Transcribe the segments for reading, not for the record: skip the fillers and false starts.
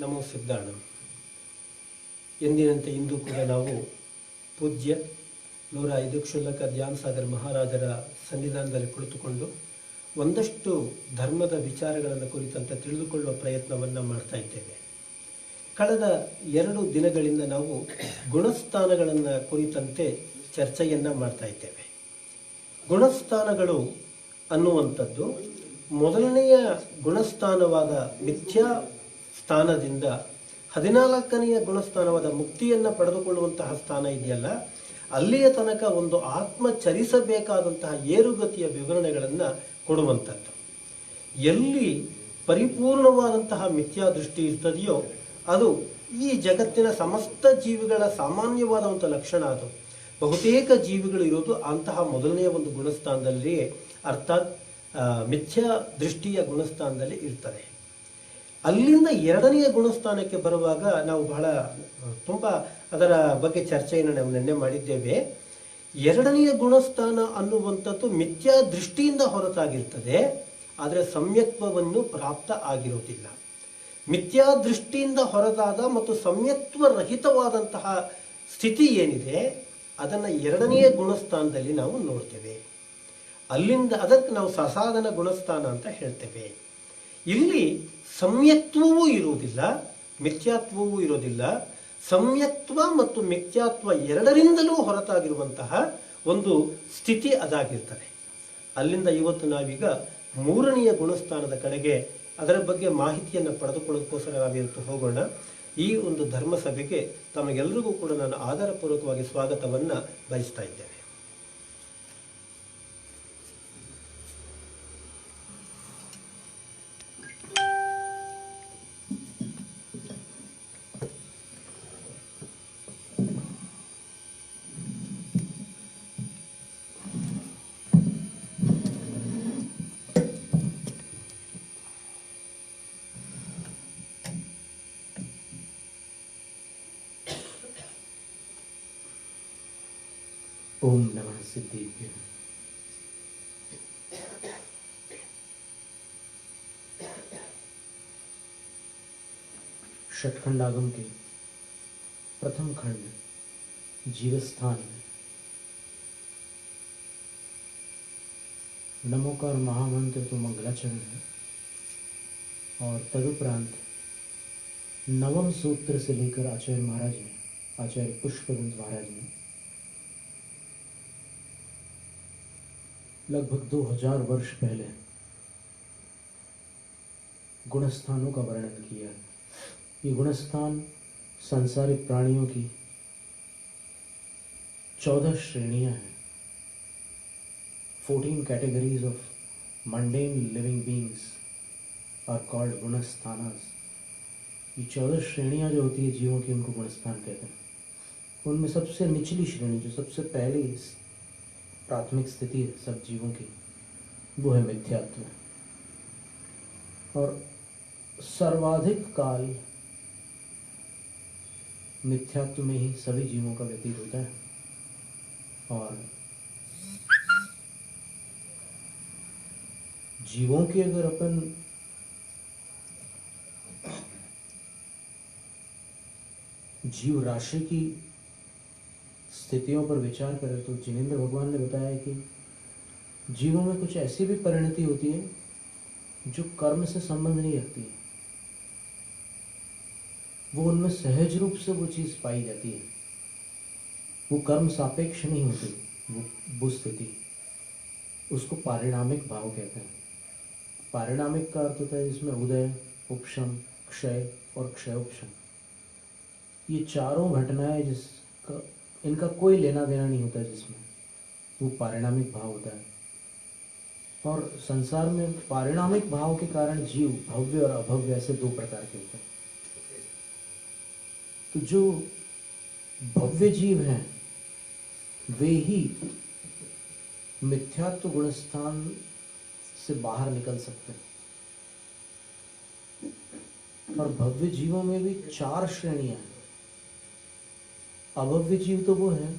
ನಮೋ ಸಿದ್ಧಾಣ. ಎಂದಿನಂತೆ ಇಂದು ಕೂಡ ನಾವು ಪೂಜ್ಯ 105 ಕ್ಷುಲ್ಲಕ ಧ್ಯಾನ ಸಾಗರ್ ಮಹಾರಾಜರ ಸನ್ನಿಧಾನದಲ್ಲಿ ಕುಳಿತುಕೊಂಡು ಒಂದಷ್ಟು ಧರ್ಮದ ವಿಚಾರಗಳನ್ನು ಕುರಿತಂತೆ ತಿಳಿದುಕೊಳ್ಳುವ ಪ್ರಯತ್ನವನ್ನು ಮಾಡ್ತಾ ಇದ್ದೇವೆ. ಕಳೆದ 2 ದಿನಗಳಿಂದ ನಾವು ಗುಣಸ್ಥಾನಗಳನ್ನು ಕುರಿತಂತೆ ಚರ್ಚೆಯನ್ನು ಮಾಡ್ತಾ ಇದ್ದೇವೆ. ಗುಣಸ್ಥಾನಗಳು ಅನ್ನುವಂಥದ್ದು ಮೊದಲನೆಯ ಗುಣಸ್ಥಾನವಾದ ಮಿಥ್ಯಾ ಸ್ಥಾನದಿಂದ 14ನೆಯ ಗುಣಸ್ಥಾನವಾದ ಮುಕ್ತಿಯನ್ನು ಪಡೆದುಕೊಳ್ಳುವಂತಹ ಸ್ಥಾನ ಇದೆಯಲ್ಲ, ಅಲ್ಲಿಯ ತನಕ ಒಂದು ಆತ್ಮ ಚರಿಸಬೇಕಾದಂತಹ ಏರುಗತಿಯ ವಿವರಣೆಗಳನ್ನು ಕೊಡುವಂಥದ್ದು. ಎಲ್ಲಿ ಪರಿಪೂರ್ಣವಾದಂತಹ ಮಿಥ್ಯಾ ದೃಷ್ಟಿ ಇರ್ತದೆಯೋ ಅದು ಈ ಜಗತ್ತಿನ ಸಮಸ್ತ ಜೀವಿಗಳ ಸಾಮಾನ್ಯವಾದ ಒಂದು ಲಕ್ಷಣ. ಅದು ಬಹುತೇಕ ಜೀವಿಗಳು ಇರೋದು ಅಂತಹ ಮೊದಲನೆಯ ಒಂದು ಗುಣಸ್ಥಾನದಲ್ಲಿ, ಅರ್ಥಾತ್ ಮಿಥ್ಯಾ ದೃಷ್ಟಿಯ ಗುಣಸ್ಥಾನದಲ್ಲಿ ಇರ್ತದೆ. ಅಲ್ಲಿಂದ 2ನೆಯ ಗುಣಸ್ಥಾನಕ್ಕೆ ಬರುವಾಗ ನಾವು ತುಂಬ ಅದರ ಬಗ್ಗೆ ಚರ್ಚೆಯನ್ನು ನಾವು ನಿನ್ನೆ ಮಾಡಿದ್ದೇವೆ. 2ನೆಯ ಗುಣಸ್ಥಾನ ಅನ್ನುವಂಥದ್ದು ಮಿಥ್ಯಾ ದೃಷ್ಟಿಯಿಂದ ಹೊರತಾಗಿರ್ತದೆ, ಆದರೆ ಸಮ್ಯಕ್ತ್ವವನ್ನು ಪ್ರಾಪ್ತ ಆಗಿರುವುದಿಲ್ಲ. ಮಿಥ್ಯಾ ದೃಷ್ಟಿಯಿಂದ ಹೊರತಾದ ಮತ್ತು ಸಮ್ಯಕ್ತ್ವ ರಹಿತವಾದಂತಹ ಸ್ಥಿತಿ ಏನಿದೆ ಅದನ್ನು 2ನೆಯ ಗುಣಸ್ಥಾನದಲ್ಲಿ ನಾವು ನೋಡ್ತೇವೆ. ಅಲ್ಲಿಂದ ಅದಕ್ಕೆ ನಾವು ಸಸಾಧನ ಗುಣಸ್ಥಾನ ಅಂತ ಹೇಳ್ತೇವೆ. ಇಲ್ಲಿ ಸಮ್ಯಕ್ತ್ವವೂ ಇರುವುದಿಲ್ಲ, ಮಿಥ್ಯಾತ್ವವೂ ಇರೋದಿಲ್ಲ. ಸಮ್ಯಕ್ತ್ವ ಮತ್ತು ಮಿಥ್ಯಾತ್ವ ಎರಡರಿಂದಲೂ ಹೊರತಾಗಿರುವಂತಹ ಒಂದು ಸ್ಥಿತಿ ಅದಾಗಿರ್ತದೆ. ಅಲ್ಲಿಂದ ಇವತ್ತು ನಾವೀಗ 3ನೆಯ ಗುಣಸ್ಥಾನದ ಕಡೆಗೆ ಅದರ ಬಗ್ಗೆ ಮಾಹಿತಿಯನ್ನು ಪಡೆದುಕೊಳ್ಳೋದಕ್ಕೋಸ್ಕರ ನಾವಿವತ್ತು ಹೋಗೋಣ. ಈ ಒಂದು ಧರ್ಮ ಸಭೆಗೆ ತಮಗೆಲ್ಲರಿಗೂ ಕೂಡ ನಾನು ಆಧಾರಪೂರ್ವಕವಾಗಿ ಸ್ವಾಗತವನ್ನು ಬಯಸ್ತಾ ಇದ್ದೇನೆ. ओम नमः सिद्धेभ्यः। षटखंडागम के प्रथम खंड जीवस्थान में नमोकार महामंत्र तो मंगलाचरण है, और तदुपरांत 9वें सूत्र से लेकर आचार्य महाराज ने, आचार्य पुष्पवंत महाराज ने लगभग 2000 वर्ष पहले गुणस्थानों का वर्णन किया है। ये गुणस्थान सांसारिक प्राणियों की 14 श्रेणियां हैं। 14 categories of mundane living beings are called गुणस्थानास। ये 14 श्रेणियां जो होती है जीवों की, उनको गुणस्थान कहते हैं। उनमें सबसे निचली श्रेणी, जो सबसे पहले प्राथमिक स्थिति है सब जीवों की, वो है मिथ्यात्व। और सर्वाधिक काल मिथ्यात्व में ही सभी जीवों का व्यतीत होता है। और जीवों की अगर अपन जीव राशि की स्थितियों पर विचार करें तो जिनेंद्र भगवान ने बताया कि जीवों में कुछ ऐसी भी परिणति होती है जो कर्म से संबंध नहीं रखती है। वो उनमें सहज रूप से वो चीज़ पाई जाती है, वो कर्म सापेक्ष नहीं होती। वो स्थिति, उसको पारिणामिक भाव कहते हैं। पारिणामिक का अर्थ होता है जिसमें उदय, उपशम, क्षय और क्षयोपशम, ये चारों घटनाएं जिसका इनका कोई लेना देना नहीं होता है, जिसमें वो पारिणामिक भाव होता है। और संसार में पारिणामिक भाव के कारण जीव भव्य और अभव्य ऐसे 2 प्रकार के होते हैं। तो जो भव्य जीव हैं वे ही मिथ्यात्व गुणस्थान से बाहर निकल सकते हैं। और भव्य जीवों में भी 4 श्रेणियां हैं। अभव्य जीव तो वो है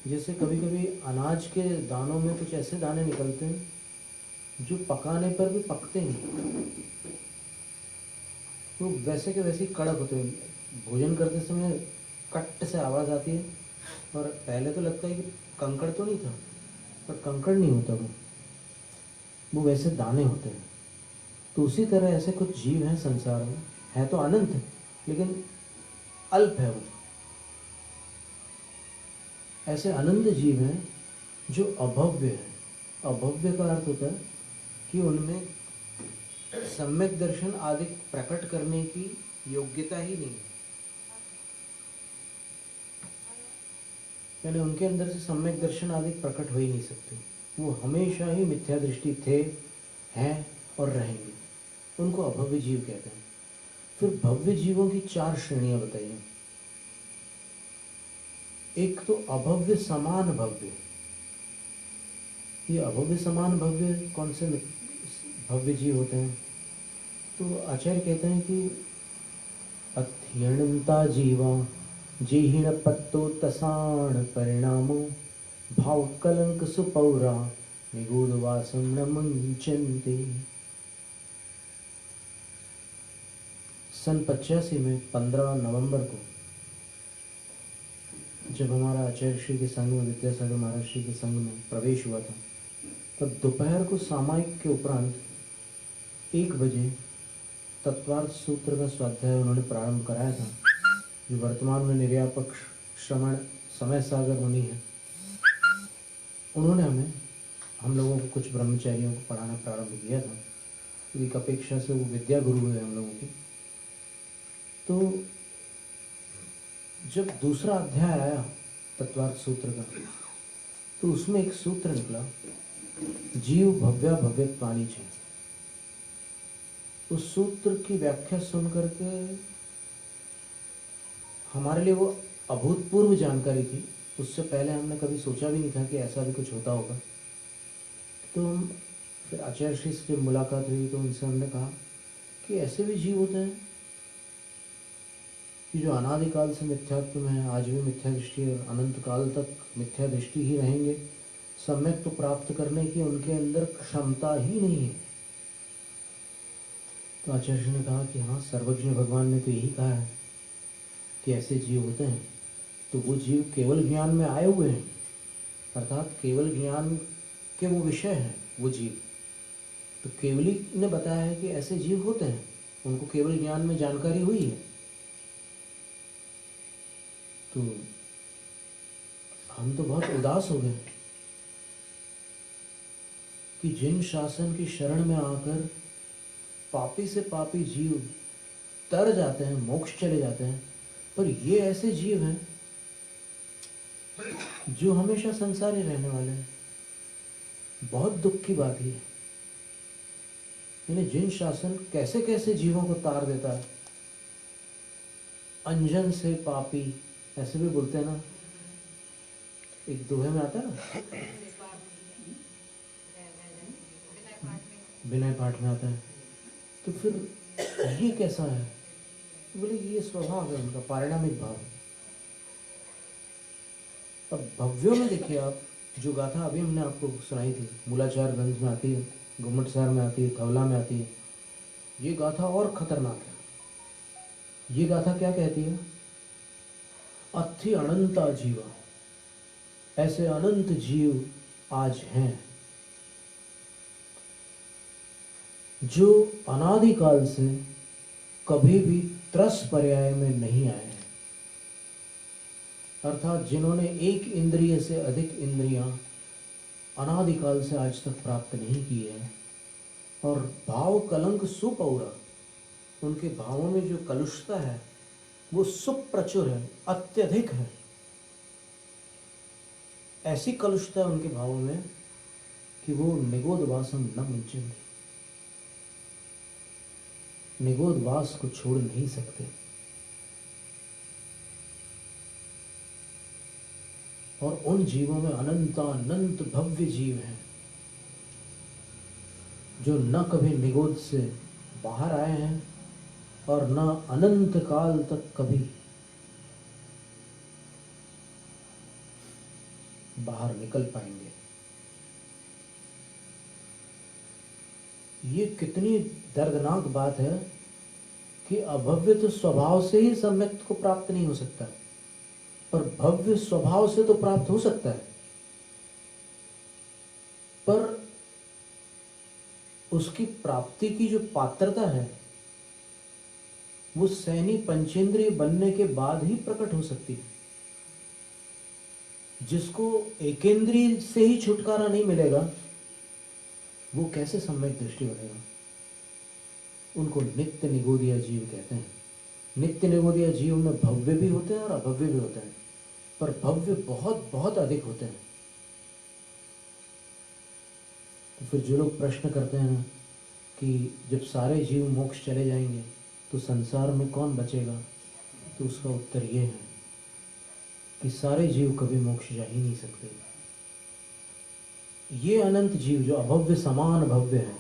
जैसे कभी कभी अनाज के दानों में कुछ ऐसे दाने निकलते हैं जो पकाने पर भी पकते नहीं, वो वैसे के वैसे ही कड़क होते हैं। भोजन करते समय कट से आवाज़ आती है, और पहले तो लगता है कि कंकड़ तो नहीं था, पर कंकड़ नहीं होता वो वैसे दाने होते हैं। तो उसी तरह ऐसे कुछ जीव हैं संसार में, है तो अनंत लेकिन अल्प है वो। ऐसे अनंत जीव हैं जो अभव्य है। अभव्य का अर्थ होता है कि उनमें सम्यक दर्शन आदि प्रकट करने की योग्यता ही नहीं है, यानी उनके अंदर से सम्यक दर्शन आदि प्रकट हो ही नहीं सकते। वो हमेशा ही मिथ्या दृष्टि थे, हैं और रहेंगे। उनको अभव्य जीव कहते हैं। फिर भव्य जीवों की 4 श्रेणियां बताइए। एक तो अभव्य समान भव्य। ये अभव्य समान भव्य कौन से भव्य जीव होते हैं? तो आचार्य कहते हैं कि अत्यणंता जीवा जीहिण पत्तो तसाण परिणामो भाव कलंक सुपौरा निगूढ़वासम न मुंचन्ते। सन 85 में 15 नवंबर को जब हमारा आचार्य श्री के संघ में, विद्यासागर महाराज श्री के संघ में प्रवेश हुआ था, तब दोपहर को सामायिक के उपरांत 1 बजे तत्वार्थ सूत्र का स्वाध्याय उन्होंने प्रारंभ कराया था, जो वर्तमान में निर्यापक श्रमण समय सागर मुनि है। उन्होंने हम लोगों को, कुछ ब्रह्मचारियों को पढ़ाना प्रारंभ किया था। एक अपेक्षा से वो विद्या गुरु है हम लोगों की। तो जब दूसरा अध्याय आया तत्वार्थ सूत्र का, तो उसमें एक सूत्र निकला, जीव भव्या भव्यत्वानि च। उस सूत्र की व्याख्या सुन करके हमारे लिए वो अभूतपूर्व जानकारी थी। उससे पहले हमने कभी सोचा भी नहीं था कि ऐसा भी कुछ होता होगा। तो फिर आचार्य श्री से जब मुलाकात हुई तो उनसे हमने कहा कि ऐसे भी जीव होते हैं कि जो अनादिकाल से मिथ्यात्व में है, आज भी मिथ्या दृष्टि और अनंत काल तक मिथ्या दृष्टि ही रहेंगे। सम्यक तो प्राप्त करने की उनके अंदर क्षमता ही नहीं है। तो आचार्य ने कहा कि हाँ, सर्वज्ञ भगवान ने तो यही कहा है कि ऐसे जीव होते हैं। तो वो जीव केवल ज्ञान में आए हुए हैं, अर्थात केवल ज्ञान के वो विषय हैं वो जीव। तो केवली ने बताया है कि ऐसे जीव होते हैं, उनको केवल ज्ञान में जानकारी हुई है। तो हम तो बहुत उदास हो गए कि जिन शासन की शरण में आकर पापी से पापी जीव तर जाते हैं, मोक्ष चले जाते हैं, पर ये ऐसे जीव हैं जो हमेशा संसार ही रहने वाले हैं। बहुत दुख की बात है। यानी जिन शासन कैसे कैसे जीवों को तार देता है। अंजन से पापी, ऐसे भी बोलते हैं ना, एक दोहे में आता है ना, विनय पाठ में आता है। तो फिर ये कैसा है? बोले ये स्वभाव है उनका, पारिणामिक भाव। अब भव्यों में देखिए आप, जो गाथा अभी हमने आपको सुनाई थी, मूलाचार ग्रंथ में आती है, गुम्मटसार में आती है, धवला में आती है। ये गाथा और खतरनाक है। ये गाथा क्या कहती है? अथि अनंता जीवा, ऐसे अनंत जीव आज हैं जो अनादिकाल से कभी भी त्रस पर्याय में नहीं आए हैं। अर्थात जिन्होंने एक इंद्रिय से अधिक इंद्रियां अनादिकाल से आज तक प्राप्त नहीं की है, और भाव कलंक सुपौरा, उनके भावों में जो कलुषता है वो सुप्रचुर है, अत्यधिक है। ऐसी कलुषता उनके भावों में कि वो निगोधवासम न मुंचन्ते, निगोधवास को छोड़ नहीं सकते। और उन जीवों में अनंत भव्य जीव हैं जो न कभी निगोध से बाहर आए हैं और न अनंत काल तक कभी बाहर निकल पाएंगे। ये कितनी दर्दनाक बात है कि अभव्य तो स्वभाव से ही सम्यक्त को प्राप्त नहीं हो सकता, पर भव्य स्वभाव से तो प्राप्त हो सकता है। पर उसकी प्राप्ति की जो पात्रता है वो सैनी पंचेंद्रिय बनने के बाद ही प्रकट हो सकती है। जिसको एकेंद्रिय से ही छुटकारा नहीं मिलेगा वो कैसे सम्यक दृष्टि बनेगा? उनको नित्य निगोदिया जीव कहते हैं। नित्य निगोदिया जीव में भव्य भी होते हैं और अभव्य भी होते हैं, पर भव्य बहुत बहुत अधिक होते हैं। तो फिर जो लोग प्रश्न करते हैं कि जब सारे जीव मोक्ष चले जाएंगे तो संसार में कौन बचेगा, तो उसका उत्तर ये है कि सारे जीव कभी मोक्ष जा ही नहीं सकते। ये अनंत जीव जो अभव्य समान भव्य है,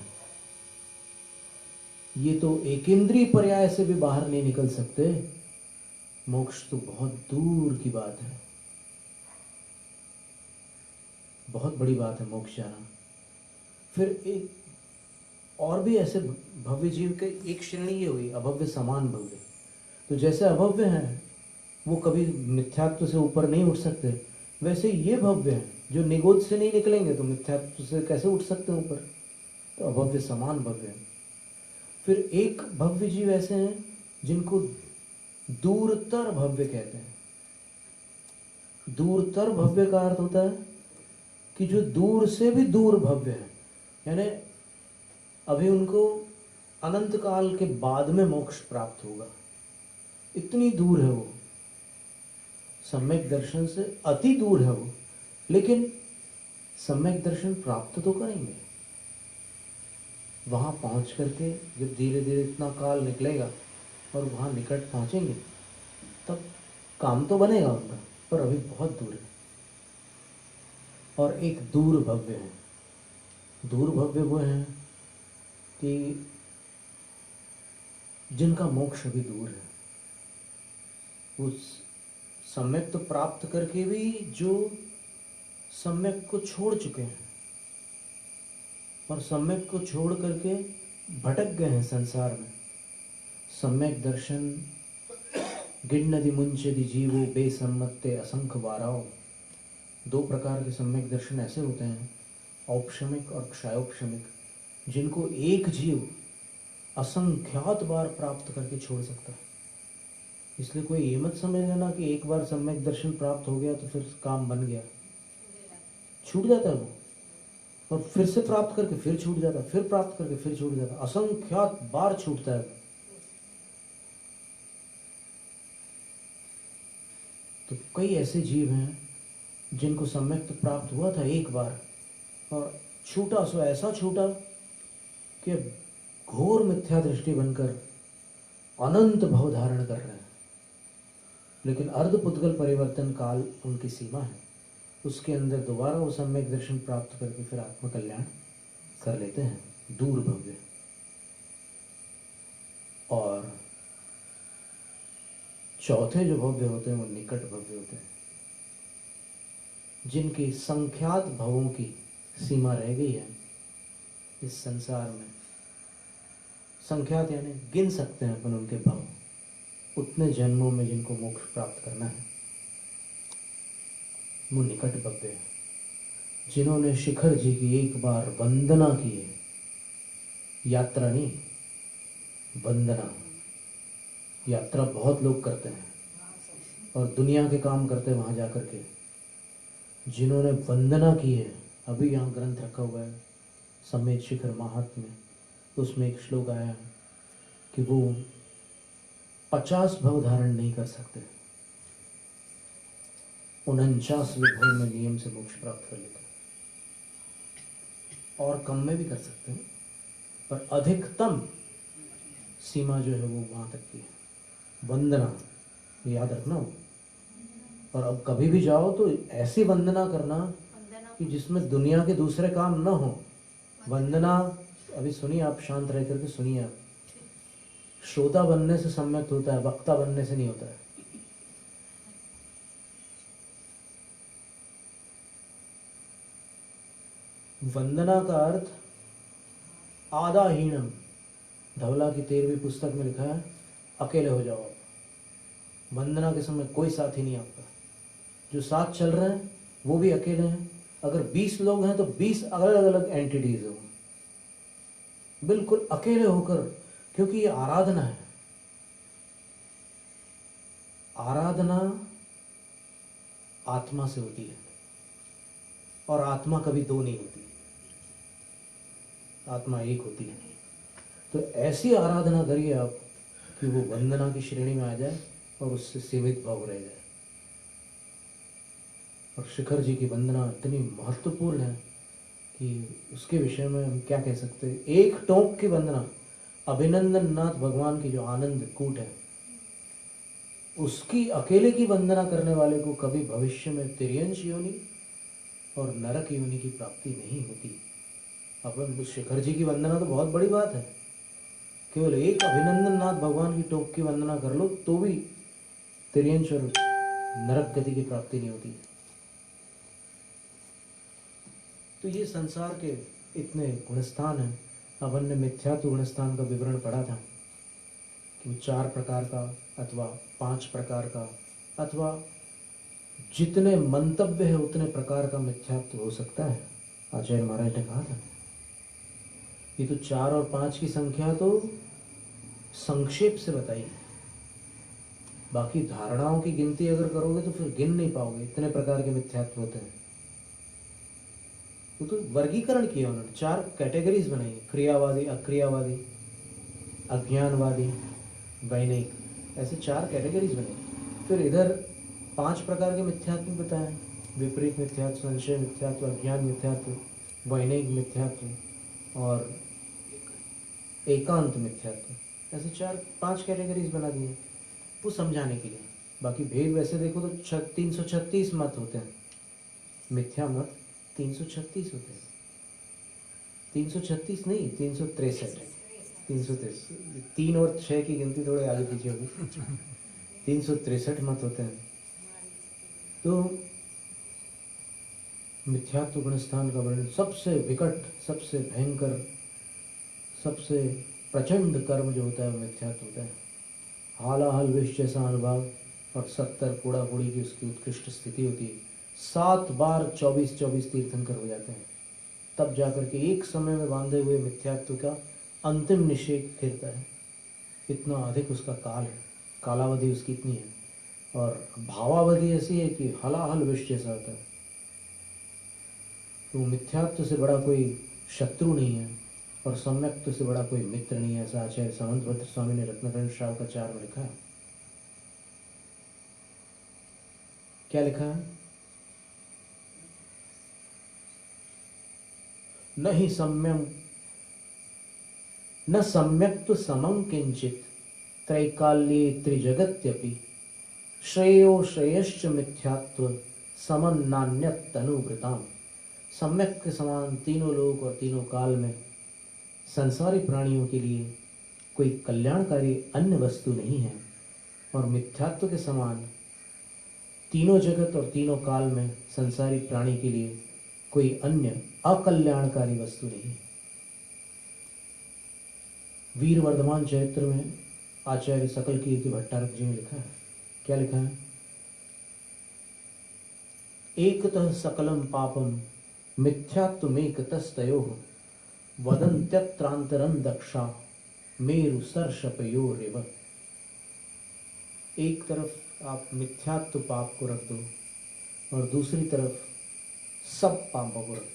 ये तो एकेंद्रीय पर्याय से भी बाहर नहीं निकल सकते। मोक्ष तो बहुत दूर की बात है, बहुत बड़ी बात है मोक्ष जाना। फिर एक और भी ऐसे भव्य जीव के एक श्रेणी ये हुई अभव्य समान भव्य। तो जैसे अभव्य हैं वो कभी मिथ्यात्व से ऊपर नहीं उठ सकते, वैसे ये भव्य हैं जो निगोद से नहीं निकलेंगे तो मिथ्यात्व से कैसे उठ सकते हैं ऊपर? तो अभव्य समान भव्य है। फिर एक भव्य जीव ऐसे हैं जिनको दूरतर भव्य कहते हैं। दूरतर भव्य का अर्थ होता है कि जो दूर से भी दूर भव्य है, यानी अभी उनको अनंत काल के बाद में मोक्ष प्राप्त होगा, इतनी दूर है वो, सम्यक दर्शन से अति दूर है वो, लेकिन सम्यक दर्शन प्राप्त तो करेंगे। वहां पहुंच करके जब धीरे धीरे इतना काल निकलेगा और वहां निकट पहुंचेंगे तब काम तो बनेगा उनका, पर अभी बहुत दूर है। और एक दूर भव्य है। दूर भव्य वो हैं कि जिनका मोक्ष अभी दूर है। उस सम्यक तो प्राप्त करके भी जो सम्यक को छोड़ चुके हैं और सम्यक को छोड़ करके भटक गए हैं संसार में। सम्यक दर्शन गिण्णदि मुंचदि जीवो बेसम्मत्ते असंख्य वाराओ। दो प्रकार के सम्यक दर्शन ऐसे होते हैं, औपशमिक और क्षयोपशमिक, जिनको एक जीव असंख्यात बार प्राप्त करके छोड़ सकता है। इसलिए कोई ये मत समझ लेना कि एक बार सम्यक दर्शन प्राप्त हो गया तो फिर काम बन गया, छूट जाता है वो, और फिर से प्राप्त करके फिर छूट जाता है, फिर प्राप्त करके फिर छूट जाता है, असंख्यात बार छूटता है। तो कई ऐसे जीव हैं जिनको सम्यक तो प्राप्त हुआ था एक बार और छूटा सो ऐसा छूटा कि घोर मिथ्या दृष्टि बनकर अनंत भव धारण कर रहे हैं। लेकिन अर्धपुद्गल परिवर्तन काल उनकी सीमा है, उसके अंदर दोबारा वो सम्यक दर्शन प्राप्त करके फिर आत्मकल्याण कर लेते हैं। दूर भव्य। और चौथे जो भव्य होते हैं वो निकट भव्य होते हैं, जिनकी संख्यात भवों की सीमा रह गई है इस संसार में। संख्यात यानी गिन सकते हैं अपन उनके भाव, उतने जन्मों में जिनको मोक्ष प्राप्त करना है वो निकट भव्य है। जिन्होंने शिखर जी की एक बार वंदना की है, यात्रा नहीं, वंदना। यात्रा बहुत लोग करते हैं और दुनिया के काम करते हैं वहां जाकर के। जिन्होंने वंदना की है, अभी यहाँ ग्रंथ रखा हुआ है समेत शिखर महात्म्य, उसमें एक श्लोक आया है कि वो 50 भव धारण नहीं कर सकते, 49वें भव में नियम से मोक्ष प्राप्त कर लेते हैं। और कम में भी कर सकते हैं, पर अधिकतम सीमा जो है वो वहां तक की है। वंदना याद रखना हो। और अब कभी भी जाओ तो ऐसी वंदना करना कि जिसमें दुनिया के दूसरे काम न हो। वंदना, अभी सुनिए आप, शांत रह करके सुनिए आप। श्रोता बनने से सम्यक होता है, वक्ता बनने से नहीं होता है। वंदना का अर्थ आदाहीनम, धवला की 13वीं पुस्तक में लिखा है, अकेले हो जाओ आप। वंदना के समय कोई साथी नहीं आपका, जो साथ चल रहे हैं वो भी अकेले हैं। अगर 20 लोग हैं तो 20 अलग अलग एंटिटीज हो, बिल्कुल अकेले होकर, क्योंकि ये आराधना है। आराधना आत्मा से होती है, और आत्मा कभी दो नहीं होती, आत्मा एक होती है। तो ऐसी आराधना करिए आप कि वो वंदना की श्रेणी में आ जाए और उससे सीमित भाव रह जाए। और शिखर जी की वंदना इतनी महत्वपूर्ण है कि उसके विषय में हम क्या कह सकते हैं। एक टोक की वंदना, अभिनंदन नाथ भगवान की जो आनंद कूट है, उसकी अकेले की वंदना करने वाले को कभी भविष्य में तिर्यंश योनि और नरक योनि की प्राप्ति नहीं होती। अपन शिखर जी की वंदना तो बहुत बड़ी बात है, केवल एक अभिनंदन नाथ भगवान की टोक की वंदना कर लो तो भी तिर्यंश और नरक गति की प्राप्ति नहीं होती। तो ये संसार के इतने गुणस्थान हैं। अपन ने मिथ्यात्व गुणस्थान का विवरण पढ़ा था कि वो 4 प्रकार का अथवा 5 प्रकार का, अथवा जितने मंतव्य है उतने प्रकार का मिथ्यात्व हो सकता है। आचार्य महाराज ने कहा था ये तो 4 और 5 की संख्या तो संक्षेप से बताई है, बाकी धारणाओं की गिनती अगर करोगे तो फिर गिन नहीं पाओगे, इतने प्रकार के मिथ्यात्व होते हैं। तो वर्गीकरण किया उन्होंने, 4 कैटेगरीज बनाई, क्रियावादी, अक्रियावादी, अज्ञानवादी, वैनिक, ऐसे 4 कैटेगरीज बनाई। फिर इधर 5 प्रकार के मिथ्यात्व बताए, विपरीत मिथ्यात्व, संशय मिथ्यात्व, अज्ञान मिथ्यात्व, वैनिक मिथ्यात्व और एकांत मिथ्यात्व, ऐसे 4-5 कैटेगरीज बना दी हैं वो समझाने के लिए। बाकी भेद वैसे देखो तो 336 मत होते हैं, मिथ्या मत 336 होते हैं, 336 नहीं 363 है, 363, 3 और 6 की गिनती थोड़े आगे पीछे होगी, 363 मत होते हैं। तो मिथ्यात्व गुणस्थान का वर्णन, सबसे विकट, सबसे भयंकर, सबसे प्रचंड कर्म जो होता है वो मिथ्यात्व होता है। हालाहल विष जैसा अनुभव और 70 कूड़ा कूड़ी की उसकी उत्कृष्ट स्थिति होती है। 7 बार 24-24 तीर्थंकर हो जाते हैं, तब जाकर के एक समय में बांधे हुए मिथ्यात्व का अंतिम निषेध खिलता है। इतना अधिक उसका काल है, कालावधि उसकी इतनी है, और भावावधि ऐसी है कि हलाहल विष जैसा होता है। तो मिथ्यात्व से बड़ा कोई शत्रु नहीं है और सम्यक्त्व से बड़ा कोई मित्र नहीं है, ऐसा आचार्य सामंतभद्र स्वामी ने रत्नकंठ श्रावकाचार्य में लिखा है। क्या लिखा है? नहीं सम्यम न सम्यक्त्व समं किंचित त्रैकाल्ये त्रिजगत्यपि श्रेयो श्रेयश्च मिथ्यात्व समं नान्यत् तनुभृताम्। सम्यक के समान तीनों लोक और तीनों काल में संसारी प्राणियों के लिए कोई कल्याणकारी अन्य वस्तु नहीं है, और मिथ्यात्व के समान तीनों जगत और तीनों काल में संसारी प्राणी के लिए कोई अन्य अकल्याणकारी वस्तु नहीं है। वीर वर्धमान चरित्र में आचार्य सकल कीर्ति भट्टारक जी ने लिखा है, क्या लिखा है? एकतः सकलम पापम मिथ्यात्वमेकतस्तयोः वदन्त्यत्रान्तरं दक्षा मेरु सर्षपयोरेव। एक तरफ आप मिथ्यात्व पाप को रख दो और दूसरी तरफ सब पापों को रख दो,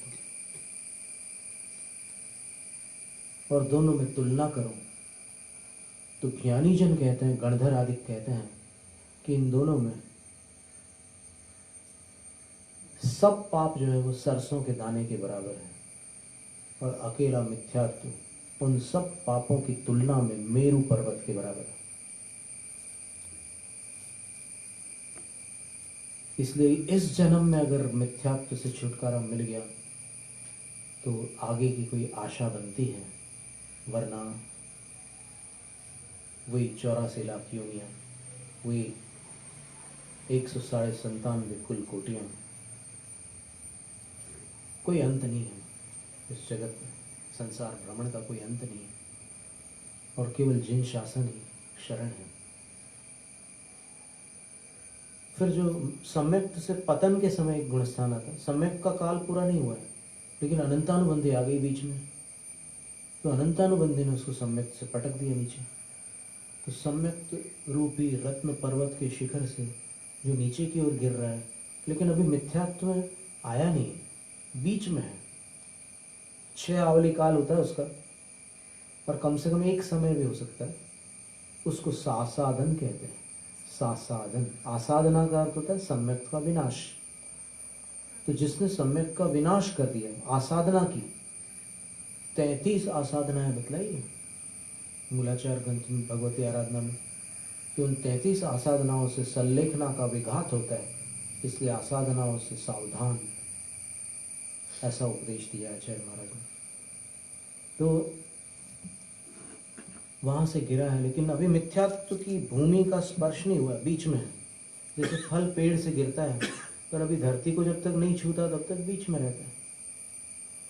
और दोनों में तुलना करो तो ज्ञानी जन कहते हैं, गणधर आदि कहते हैं कि इन दोनों में सब पाप जो है वो सरसों के दाने के बराबर है, और अकेला मिथ्यात्व उन सब पापों की तुलना में मेरु पर्वत के बराबर है। इसलिए इस जन्म में अगर मिथ्यात्व से छुटकारा मिल गया तो आगे की कोई आशा बनती है, वरना वही 84 लाख योनियां, वही 197 कुल कोटियां, कोई अंत नहीं है इस जगत में। संसार भ्रमण का कोई अंत नहीं है, और केवल जिन शासन ही शरण है। फिर जो सम्यक्त से पतन के समय एक गुणस्थान आता है, सम्यक का काल पूरा नहीं हुआ है लेकिन अनंतानुबंधी आ गई बीच में, तो अनंतानुबंधी ने उसको सम्यक से पटक दिया नीचे। तो सम्यक्त रूपी रत्न पर्वत के शिखर से जो नीचे की ओर गिर रहा है, लेकिन अभी मिथ्यात्व में आया नहीं है, बीच में है। 6 आवली काल होता है उसका, और कम से कम एक समय भी हो सकता है। उसको सासाधन कहते हैं। सासाधन, आसाधना का अर्थ होता है सम्यक का विनाश। तो जिसने सम्यक का विनाश कर दिया, आसाधना की, 33 आसाधनाएं बतलाई है मूलाचार ग्रंथ में, भगवती आराधना में, कि उन 33 आसाधनाओं से संलेखना का विघात होता है, इसलिए आसाधनाओं से सावधान, ऐसा उपदेश दिया आचार्य महाराज ने। तो वहां से गिरा है, लेकिन अभी मिथ्यात्व की भूमि का स्पर्श नहीं हुआ, बीच में है। जैसे फल पेड़ से गिरता है, पर अभी धरती को जब तक नहीं छूता तब तक बीच में रहता है,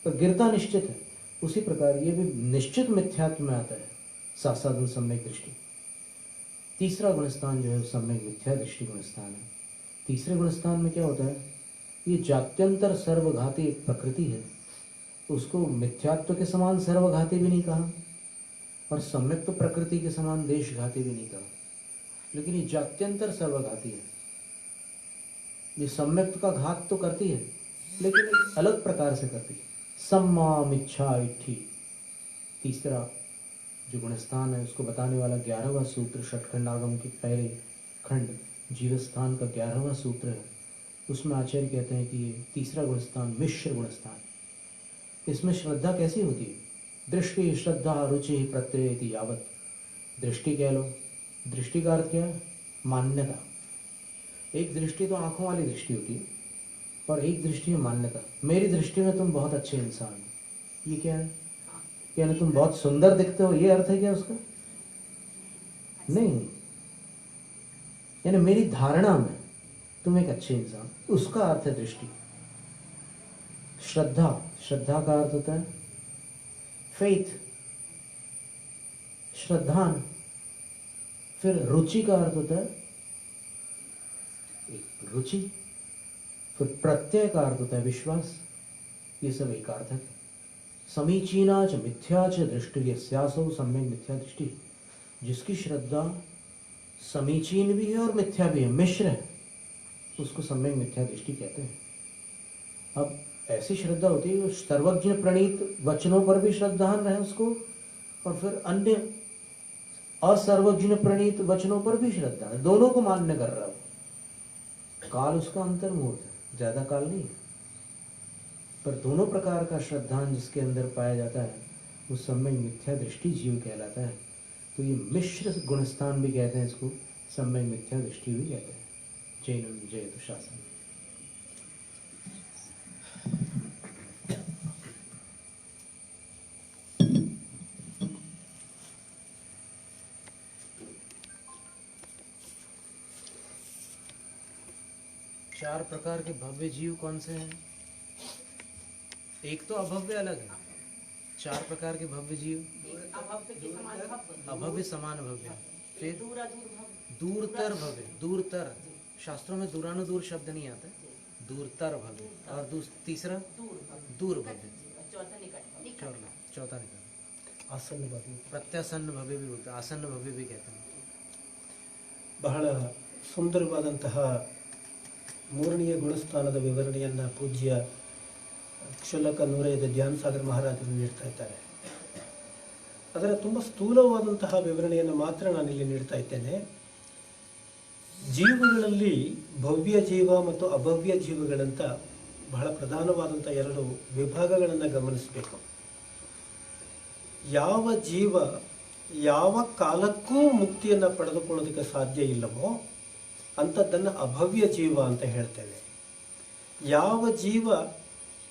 पर गिरता निश्चित है। उसी प्रकार ये भी निश्चित मिथ्यात्व में आता है, सासाधन सम्यक दृष्टि। तीसरा गुणस्थान जो है सम्यक मिथ्या दृष्टि गुणस्थान है। तीसरे गुणस्थान में क्या होता है, ये जात्यंतर सर्वघाती एक प्रकृति है, उसको मिथ्यात्व के समान सर्वघाती भी नहीं कहा और सम्यक प्रकृति के समान देशघाती भी नहीं कहा, लेकिन ये जात्यंतर सर्वघाती है। ये सम्यक का घात तो करती है, लेकिन एक अलग प्रकार से करती है। सम्माम इच्छा इट्ठी, तीसरा जो गुणस्थान है उसको बताने वाला 11वां सूत्र षटखंड आगम के पहले खंड जीवस्थान का 11वां सूत्र है। उसमें आचार्य कहते हैं कि ये तीसरा गुणस्थान मिश्र गुणस्थान। इसमें श्रद्धा कैसी होती है, दृष्टि श्रद्धा रुचि प्रत्यय इति यावत। दृष्टि कह लो, दृष्टि का अर्थ क्या है, मान्यता। एक दृष्टि तो आंखों वाली दृष्टि होती है, पर एक दृष्टि है मान्यता। मेरी दृष्टि में तुम बहुत अच्छे इंसान हो, ये क्या है, यानी तुम बहुत सुंदर दिखते हो, ये अर्थ है क्या उसका? नहीं, यानी मेरी धारणा में तुम एक अच्छे इंसान, उसका अर्थ है दृष्टि। श्रद्धा, श्रद्धा का अर्थ होता है फेथ, श्रद्धान। फिर रुचि का अर्थ होता है एक रुचि। फिर प्रत्यय का अर्थ होता है विश्वास। ये सब एक अर्थ है। समीचीना च मिथ्या च दृष्टि यस्यासौ सम्यक मिथ्या दृष्टि। जिसकी श्रद्धा समीचीन भी है और मिथ्या भी है, मिश्र है, उसको सम्यक मिथ्या दृष्टि कहते हैं। अब ऐसी श्रद्धा होती है सर्वज्ञ प्रणीत वचनों पर भी श्रद्धान रहे उसको, और फिर अन्य असर्वज्ञ प्रणीत वचनों पर भी श्रद्धा है, दोनों को मान्य कर रहा है। काल उसका अंतर्मुहूर्त है, ज्यादा काल नहीं, पर दोनों प्रकार का श्रद्धान जिसके अंदर पाया जाता है वो सम्यक मिथ्या दृष्टि जीव कहलाता है। तो ये मिश्र गुणस्थान भी कहते हैं इसको, सम्यक मिथ्या दृष्टि भी कहते हैं। जैन जयतु शासन। चार प्रकार के भव्य जीव कौन से हैं? एक तो अभव्य अलग है। चार प्रकार के भव्य जीव, अभव्य समान भव्य, फिर दूरतर भव्य, दूरतर, शास्त्रों में दूरानुदूर शब्द नहीं आता, दूरतर भव्य, और तीसरा दूर भव्य, चौथा निकट, आसन्न भव्य, प्रत्यासन्न भव्य भी बोलते हैं, आसन्न भव्य भी कहते हैं। ಬಹಳ ಸುಂದರವಾದಂತಹ ಮೂರನೆಯ ಗುಣಸ್ಥಾನದ ವಿವರಣೆಯನ್ನು ಪೂಜ್ಯ ಕ್ಷುಲ್ಲಕ 105 ಧ್ಯಾನ ಸಾಗರ್ ಮಹಾರಾಜರು ನೀಡ್ತಾ ಇದ್ದಾರೆ. ಅದರ ತುಂಬ ಸ್ಥೂಲವಾದಂತಹ ವಿವರಣೆಯನ್ನು ಮಾತ್ರ ನಾನಿಲ್ಲಿ ನೀಡ್ತಾ ಇದ್ದೇನೆ. ಜೀವಗಳಲ್ಲಿ ಭವ್ಯ ಜೀವ ಮತ್ತು ಅಭವ್ಯ ಜೀವಗಳಂತ ಬಹಳ ಪ್ರಧಾನವಾದಂಥ 2 ವಿಭಾಗಗಳನ್ನು ಗಮನಿಸಬೇಕು. ಯಾವ ಜೀವ ಯಾವ ಕಾಲಕ್ಕೂ ಮುಕ್ತಿಯನ್ನು ಪಡೆದುಕೊಳ್ಳೋದಕ್ಕೆ ಸಾಧ್ಯ ಇಲ್ಲವೋ ಅಂಥದ್ದನ್ನು ಅಭವ್ಯ ಜೀವ ಅಂತ ಹೇಳ್ತೇವೆ. ಯಾವ ಜೀವ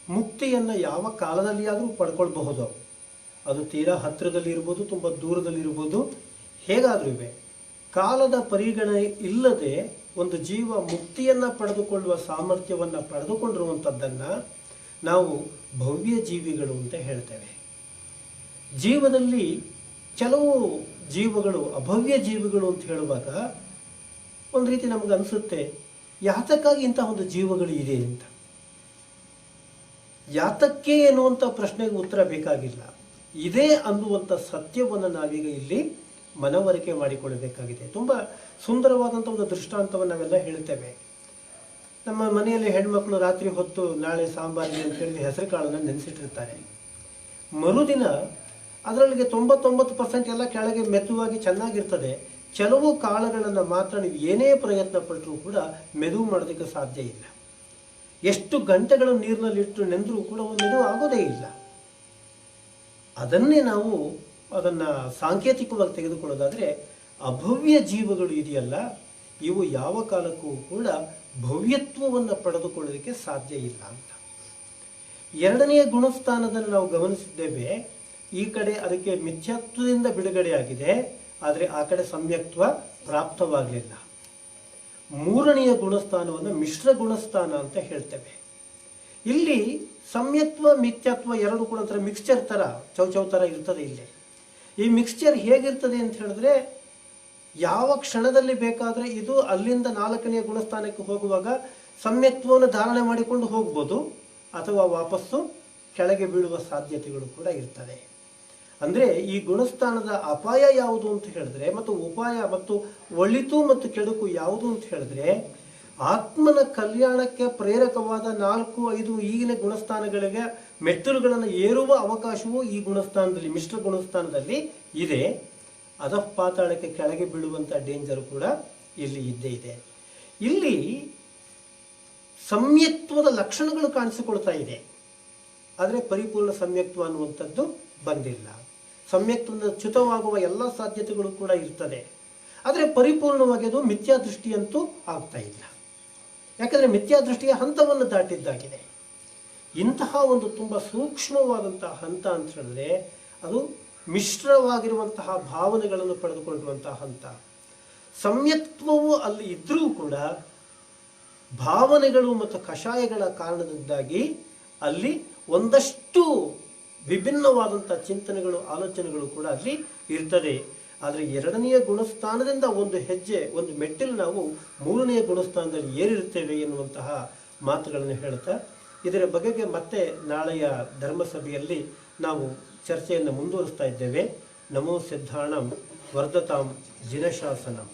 ಮುಕ್ತಿಯನ್ನು ಯಾವ ಕಾಲದಲ್ಲಿ ಆದರೂ ಪಡ್ಕೊಳ್ಬಹುದು, ಅದು ತೀರಾ ಹತ್ತಿರದಲ್ಲಿ ಇರ್ಬೋದು, ತುಂಬ ದೂರದಲ್ಲಿರ್ಬೋದು, ಹೇಗಾದರೂ ಇವೆ. ಕಾಲದ ಪರಿಗಣನೆ ಇಲ್ಲದೆ ಒಂದು ಜೀವ ಮುಕ್ತಿಯನ್ನು ಪಡೆದುಕೊಳ್ಳುವ ಸಾಮರ್ಥ್ಯವನ್ನು ಪಡೆದುಕೊಂಡಿರುವಂಥದ್ದನ್ನು ನಾವು ಭವ್ಯ ಜೀವಿಗಳು ಅಂತ ಹೇಳ್ತೇವೆ. ಜೀವದಲ್ಲಿ ಕೆಲವು ಜೀವಗಳು ಅಭವ್ಯ ಜೀವಿಗಳು ಅಂತ ಹೇಳುವಾಗ ಒಂದು ರೀತಿ ನಮಗೆ ಅನಿಸುತ್ತೆ, ಯಾತಕ್ಕಾಗಿ ಇಂತಹ ಒಂದು ಜೀವಗಳು ಇದೆ ಅಂತ. ಯಾತಕ್ಕೆ ಎನ್ನುವಂಥ ಪ್ರಶ್ನೆಗೆ ಉತ್ತರ ಬೇಕಾಗಿಲ್ಲ, ಇದೆ ಅನ್ನುವಂಥ ಸತ್ಯವನ್ನು ನಾವೀಗ ಇಲ್ಲಿ ಮನವರಿಕೆ ಮಾಡಿಕೊಳ್ಳಬೇಕಾಗಿದೆ. ತುಂಬ ಸುಂದರವಾದಂಥ ಒಂದು ದೃಷ್ಟಾಂತವನ್ನು ನಾವೆಲ್ಲ ಹೇಳ್ತೇವೆ. ನಮ್ಮ ಮನೆಯಲ್ಲಿ ಹೆಣ್ಮಕ್ಳು ರಾತ್ರಿ ಹೊತ್ತು ನಾಳೆ ಸಾಂಬಾರಿಗೆ ಅಂತೇಳಿ ಹೆಸರು ಕಾಳನ್ನು ನೆನೆಸಿಟ್ಟಿರ್ತಾರೆ. ಮರುದಿನ ಅದರೊಳಗೆ 99% ಎಲ್ಲ ಕೆಳಗೆ ಮೆದುವಾಗಿ ಚೆನ್ನಾಗಿರ್ತದೆ. ಕೆಲವು ಕಾಳುಗಳನ್ನು ಮಾತ್ರ ನೀವು ಏನೇ ಪ್ರಯತ್ನ ಪಟ್ಟರೂ ಕೂಡ ಮೆದುವು ಮಾಡೋದಕ್ಕೆ ಸಾಧ್ಯ ಇಲ್ಲ. ಎಷ್ಟು ಗಂಟೆಗಳು ನೀರಿನಲ್ಲಿಟ್ಟು ನೆಂದರೂ ಕೂಡ ಮೆದುವು ಆಗೋದೇ ಇಲ್ಲ. ಅದನ್ನೇ ನಾವು ಅದನ್ನು ಸಾಂಕೇತಿಕವಾಗಿ ತೆಗೆದುಕೊಳ್ಳೋದಾದರೆ ಅಭವ್ಯ ಜೀವಗಳು ಇದೆಯಲ್ಲ, ಇವು ಯಾವ ಕಾಲಕ್ಕೂ ಕೂಡ ಭವ್ಯತ್ವವನ್ನು ಪಡೆದುಕೊಳ್ಳೋದಕ್ಕೆ ಸಾಧ್ಯ ಇಲ್ಲ ಅಂತ. ಎರಡನೆಯ ಗುಣಸ್ಥಾನದಲ್ಲಿ ನಾವು ಗಮನಿಸಿದ್ದೇವೆ, ಈ ಕಡೆ ಅದಕ್ಕೆ ಮಿಥ್ಯಾತ್ವದಿಂದ ಬಿಡುಗಡೆಯಾಗಿದೆ, ಆದರೆ ಆ ಕಡೆ ಸಮ್ಯಕ್ತ್ವ ಪ್ರಾಪ್ತವಾಗಲಿಲ್ಲ. ಮೂರನೆಯ ಗುಣಸ್ಥಾನವನ್ನು ಮಿಶ್ರ ಗುಣಸ್ಥಾನ ಅಂತ ಹೇಳ್ತೇವೆ. ಇಲ್ಲಿ ಸಮ್ಯಕ್ತ್ವ ಮಿಥ್ಯಾತ್ವ ಎರಡು ಕೂಡ ಒಂಥರ ಮಿಕ್ಸ್ಚರ್ ಥರ ಚೌಚೌ ಥರ ಇರ್ತದೆ. ಇಲ್ಲಿ ಈ ಮಿಕ್ಸ್ಚರ್ ಹೇಗಿರ್ತದೆ ಅಂತ ಹೇಳಿದ್ರೆ, ಯಾವ ಕ್ಷಣದಲ್ಲಿ ಬೇಕಾದರೆ ಇದು ಅಲ್ಲಿಂದ 4ನೇ ಗುಣಸ್ಥಾನಕ್ಕೆ ಹೋಗುವಾಗ ಸಮ್ಯಕ್ತ್ವವನ್ನು ಧಾರಣೆ ಮಾಡಿಕೊಂಡು ಹೋಗ್ಬೋದು, ಅಥವಾ ವಾಪಸ್ಸು ಕೆಳಗೆ ಬೀಳುವ ಸಾಧ್ಯತೆಗಳು ಕೂಡ ಇರ್ತದೆ. ಅಂದರೆ ಈ ಗುಣಸ್ಥಾನದ ಅಪಾಯ ಯಾವುದು ಅಂತ ಹೇಳಿದ್ರೆ, ಮತ್ತು ಉಪಾಯ ಮತ್ತು ಒಳಿತು ಮತ್ತು ಕೆಡುಕು ಯಾವುದು ಅಂತ ಹೇಳಿದ್ರೆ, ಆತ್ಮನ ಕಲ್ಯಾಣಕ್ಕೆ ಪ್ರೇರಕವಾದ 4, 5 ಈಗಿನ ಗುಣಸ್ಥಾನಗಳಿಗೆ ಮೆಟ್ಟಲುಗಳನ್ನು ಏರುವ ಅವಕಾಶವೂ ಈ ಗುಣಸ್ಥಾನದಲ್ಲಿ, ಮಿಶ್ರ ಗುಣಸ್ಥಾನದಲ್ಲಿ ಇದೆ. ಅಧಃಪಾತಾಳಕ್ಕೆ ಕೆಳಗೆ ಬೀಳುವಂಥ ಡೇಂಜರ್ ಕೂಡ ಇಲ್ಲಿ ಇದ್ದೇ ಇದೆ. ಇಲ್ಲಿ ಸಮ್ಯಕ್ತ್ವದ ಲಕ್ಷಣಗಳು ಕಾಣಿಸಿಕೊಳ್ತಾ ಇದೆ, ಆದರೆ ಪರಿಪೂರ್ಣ ಸಮ್ಯಕ್ತ್ವ ಅನ್ನುವಂಥದ್ದು ಬಂದಿಲ್ಲ. ಸಮ್ಯಕ್ತ್ವದಿಂದ ಚ್ಯುತವಾಗುವ ಎಲ್ಲ ಸಾಧ್ಯತೆಗಳು ಕೂಡ ಇರ್ತದೆ, ಆದರೆ ಪರಿಪೂರ್ಣವಾಗಿ ಅದು ಮಿಥ್ಯಾದೃಷ್ಟಿಯಂತೂ ಆಗ್ತಾ ಇಲ್ಲ. ಯಾಕಂದರೆ ಮಿಥ್ಯಾದೃಷ್ಟಿಯ ಹಂತವನ್ನು ದಾಟಿದ್ದಾಗಿದೆ. ಇಂತಹ ಒಂದು ತುಂಬ ಸೂಕ್ಷ್ಮವಾದಂತಹ ಹಂತ ಅಂತ ಹೇಳಿದ್ರೆ ಅದು ಮಿಶ್ರವಾಗಿರುವಂತಹ ಭಾವನೆಗಳನ್ನು ಪಡೆದುಕೊಳ್ಳುವಂತಹ ಹಂತ. ಸಮ್ಯಕ್ತ್ವವು ಅಲ್ಲಿ ಇದ್ದರೂ ಕೂಡ ಭಾವನೆಗಳು ಮತ್ತು ಕಷಾಯಗಳ ಕಾರಣದಿಂದಾಗಿ ಅಲ್ಲಿ ಒಂದಷ್ಟು ವಿಭಿನ್ನವಾದಂಥ ಚಿಂತನೆಗಳು, ಆಲೋಚನೆಗಳು ಕೂಡ ಅಲ್ಲಿ ಇರ್ತದೆ. ಆದರೆ ಎರಡನೆಯ ಗುಣಸ್ಥಾನದಿಂದ ಒಂದು ಹೆಜ್ಜೆ, ಒಂದು ಮೆಟ್ಟಿಲು ನಾವು 3ನೇ ಗುಣಸ್ಥಾನದಲ್ಲಿ ಏರಿರುತ್ತೇವೆ ಎನ್ನುವಂತಹ ಮಾತುಗಳನ್ನು ಹೇಳ್ತಾ, ಇದರ ಬಗೆಗೆ ಮತ್ತೆ ನಾಳೆಯ ಧರ್ಮಸಭೆಯಲ್ಲಿ ನಾವು ಚರ್ಚೆಯನ್ನು ಮುಂದುವರಿಸ್ತಾ ಇದ್ದೇವೆ. ನಮೋ ಸಿದ್ಧಾಣಂ ವರ್ಧತಾಂ ಜಿನಶಾಸನಂ.